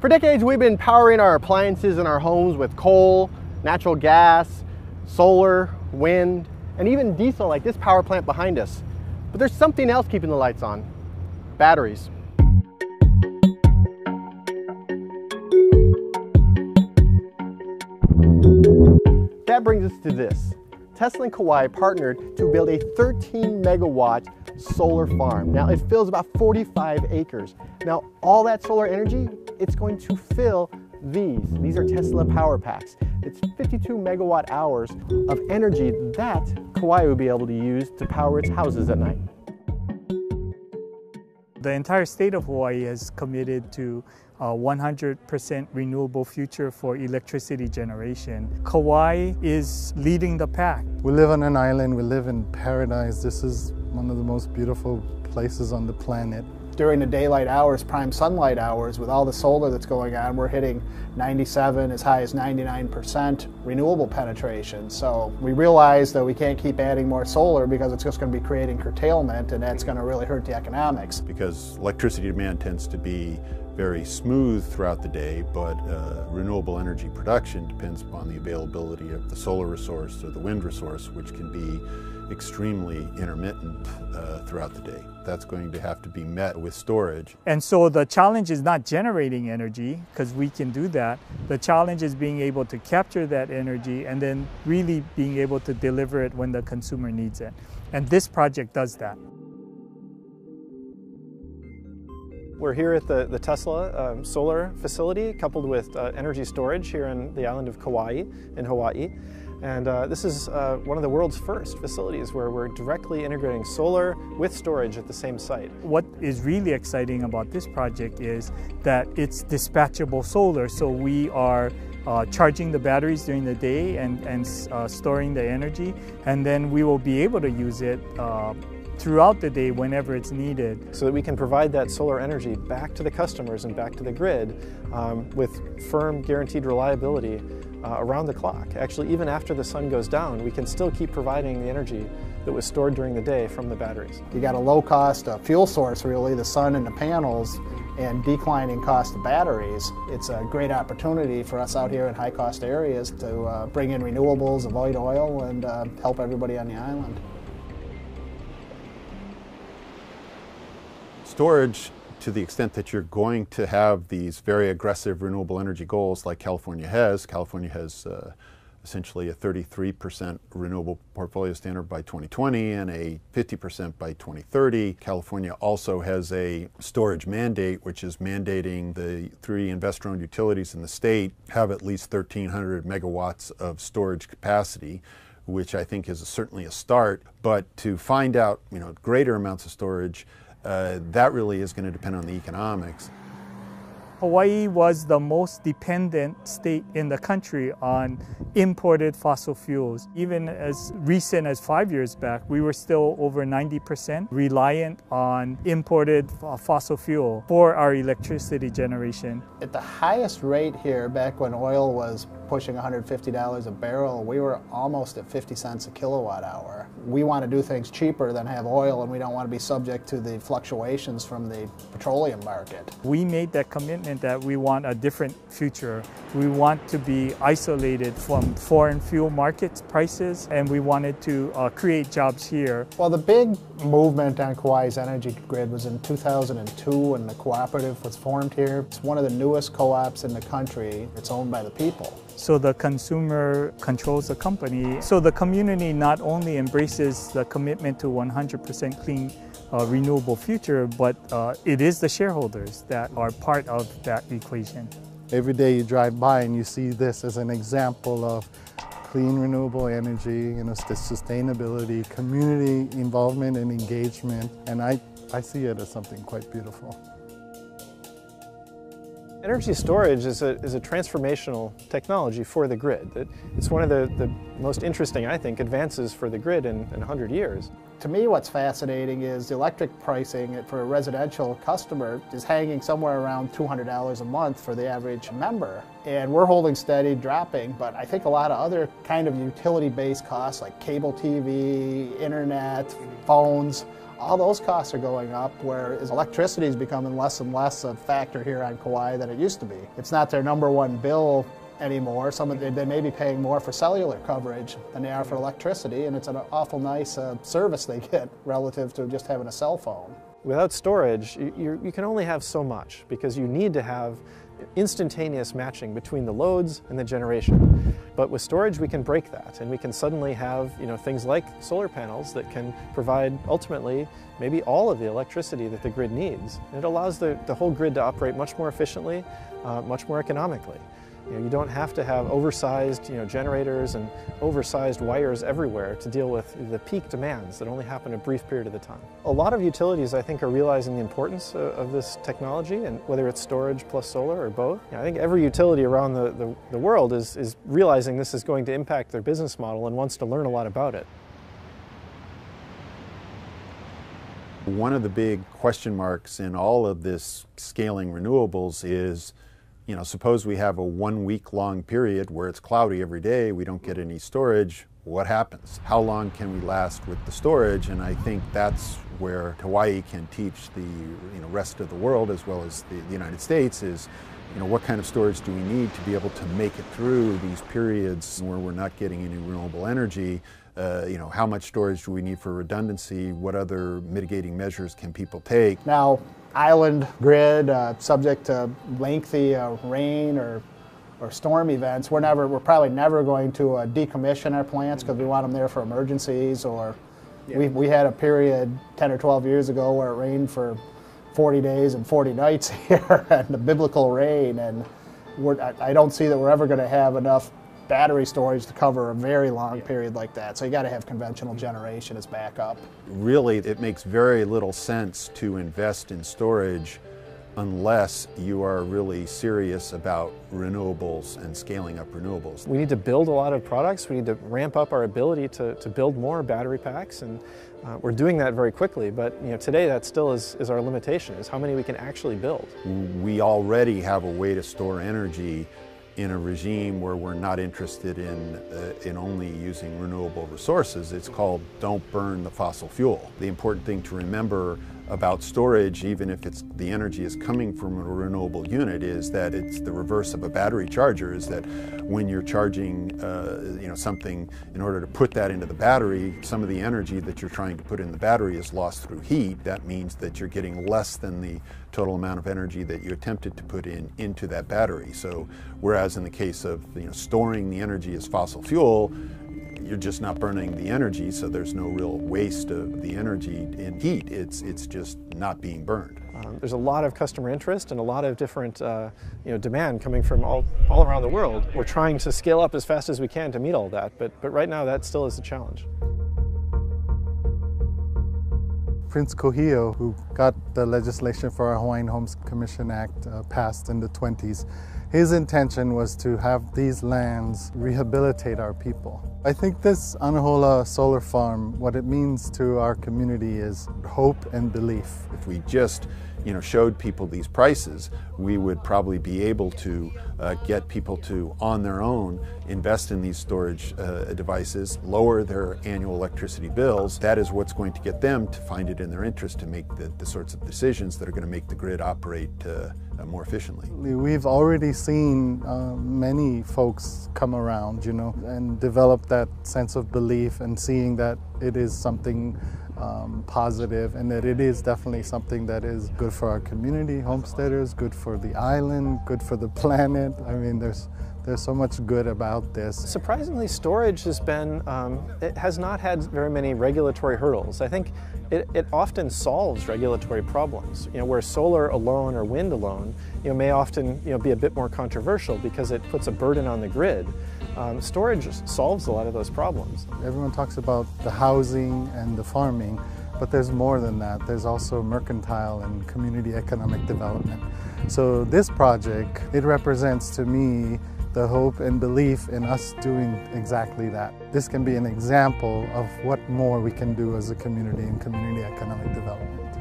For decades, we've been powering our appliances in our homes with coal, natural gas, solar, wind, and even diesel like this power plant behind us. But there's something else keeping the lights on: batteries. That brings us to this. Tesla and Kauai partnered to build a 13 megawatt solar farm. Now it fills about 45 acres. Now all that solar energy, it's going to fill these. These are Tesla power packs. It's 52 megawatt hours of energy that Kauai will be able to use to power its houses at night. The entire state of Hawaii has committed to a 100% renewable future for electricity generation. Kauai is leading the pack. We live on an island, we live in paradise. This is one of the most beautiful places on the planet. During the daylight hours, prime sunlight hours, with all the solar that's going on, we're hitting 97, as high as 99% renewable penetration. So we realize that we can't keep adding more solar because it's just going to be creating curtailment, and that's going to really hurt the economics. Because electricity demand tends to be very smooth throughout the day, but renewable energy production depends upon the availability of the solar resource or the wind resource, which can be extremely intermittent throughout the day. That's going to have to be met with storage. And so the challenge is not generating energy, because we can do that. The challenge is being able to capture that energy and then really being able to deliver it when the consumer needs it. And this project does that. We're here at the Tesla solar facility coupled with energy storage here in the island of Kauai in Hawaii. And this is one of the world's first facilities where we're directly integrating solar with storage at the same site. What is really exciting about this project is that it's dispatchable solar, so we are charging the batteries during the day and storing the energy, and then we will be able to use it throughout the day whenever it's needed. So that we can provide that solar energy back to the customers and back to the grid with firm, guaranteed reliability around the clock. Actually, even after the sun goes down, we can still keep providing the energy that was stored during the day from the batteries. You got a low-cost fuel source, really, the sun and the panels, and declining cost of batteries. It's a great opportunity for us out here in high-cost areas to bring in renewables, avoid oil, and help everybody on the island. Storage, to the extent that you're going to have these very aggressive renewable energy goals like California has. California has essentially a 33% renewable portfolio standard by 2020 and a 50% by 2030. California also has a storage mandate, which is mandating the 3 investor-owned utilities in the state have at least 1,300 megawatts of storage capacity, which I think is certainly a start. But to find out, greater amounts of storage, that really is going to depend on the economics. Hawaii was the most dependent state in the country on imported fossil fuels. Even as recent as 5 years back, we were still over 90% reliant on imported fossil fuel for our electricity generation. At the highest rate here, back when oil was pushing $150 a barrel, we were almost at 50 cents a kilowatt hour. We want to do things cheaper than have oil, and we don't want to be subject to the fluctuations from the petroleum market. We made that commitment that we want a different future. We want to be isolated from foreign fuel market prices, and we wanted to create jobs here. Well, the big movement on Kauai's energy grid was in 2002 when the cooperative was formed here. It's one of the newest co-ops in the country. It's owned by the people. So the consumer controls the company. So the community not only embraces the commitment to 100% clean renewable future, but it is the shareholders that are part of that equation. Every day you drive by and you see this as an example of clean renewable energy, the sustainability, community involvement and engagement, and I see it as something quite beautiful. Energy storage is a transformational technology for the grid. It's one of the most interesting, I think, advances for the grid in 100 years. To me, what's fascinating is the electric pricing for a residential customer is hanging somewhere around $200 a month for the average member. And we're holding steady, dropping, but I think a lot of other kind of utility-based costs like cable TV, internet, phones, all those costs are going up, whereas electricity is becoming less and less a factor here on Kauai than it used to be. It's not their #1 bill anymore. They may be paying more for cellular coverage than they are for electricity, and it's an awful nice service they get relative to just having a cell phone. Without storage, you can only have so much because you need to have instantaneous matching between the loads and the generation. But with storage, we can break that, and we can suddenly have things like solar panels that can provide ultimately maybe all of the electricity that the grid needs. And it allows the whole grid to operate much more efficiently, much more economically. You don't have to have oversized generators and oversized wires everywhere to deal with the peak demands that only happen a brief period of the time. A lot of utilities, I think, are realizing the importance of this technology, and whether it's storage plus solar or both. I think every utility around the world is realizing this is going to impact their business model and wants to learn a lot about it. One of the big question marks in all of this scaling renewables is, suppose we have a 1 week long period where it's cloudy every day, we don't get any storage, what happens? How long can we last with the storage? And I think that's where Hawaii can teach the rest of the world as well as the United States is, what kind of storage do we need to be able to make it through these periods where we're not getting any renewable energy? How much storage do we need for redundancy? What other mitigating measures can people take? Now, island grid, subject to lengthy rain or storm events, we're probably never going to decommission our plants because we want them there for emergencies. Or we had a period 10 or 12 years ago where it rained for 40 days and 40 nights here, and the biblical rain, and I don't see that we're ever going to have enough battery storage to cover a very long period like that. So you got to have conventional generation as backup. Really, it makes very little sense to invest in storage unless you are really serious about renewables and scaling up renewables. We need to build a lot of products. We need to ramp up our ability to build more battery packs, and we're doing that very quickly, but today that still is our limitation, is how many we can actually build. We already have a way to store energy in a regime where we're not interested in only using renewable resources. It's called don't burn the fossil fuel. The important thing to remember about storage, even if the energy is coming from a renewable unit, is that it's the reverse of a battery charger, is that when you're charging something, in order to put that into the battery, some of the energy that you're trying to put in the battery is lost through heat. That means that you're getting less than the total amount of energy that you attempted to put into that battery. So whereas in the case of storing the energy as fossil fuel, you're just not burning the energy, so there's no real waste of the energy in heat. It's just not being burned. There's a lot of customer interest and a lot of different demand coming from all around the world. We're trying to scale up as fast as we can to meet all that, but right now that still is a challenge. Prince Kohio, who got the legislation for our Hawaiian Homes Commission Act passed in the 20s, his intention was to have these lands rehabilitate our people. I think this Anahola solar farm, what it means to our community is hope and belief. If we just showed people these prices, we would probably be able to get people to, on their own, invest in these storage devices, lower their annual electricity bills. That is what's going to get them to find it in their interest to make the sorts of decisions that are going to make the grid operate more efficiently. We've already seen many folks come around, and develop that sense of belief and seeing that it is something positive, and that it is definitely something that is good for our community, homesteaders, good for the island, good for the planet. I mean, there's so much good about this. Surprisingly, storage has been, it has not had very many regulatory hurdles. I think it often solves regulatory problems, where solar alone or wind alone, may often, be a bit more controversial because it puts a burden on the grid. Storage solves a lot of those problems. Everyone talks about the housing and the farming, but there's more than that. There's also mercantile and community economic development. So this project, it represents to me the hope and belief in us doing exactly that. This can be an example of what more we can do as a community in community economic development.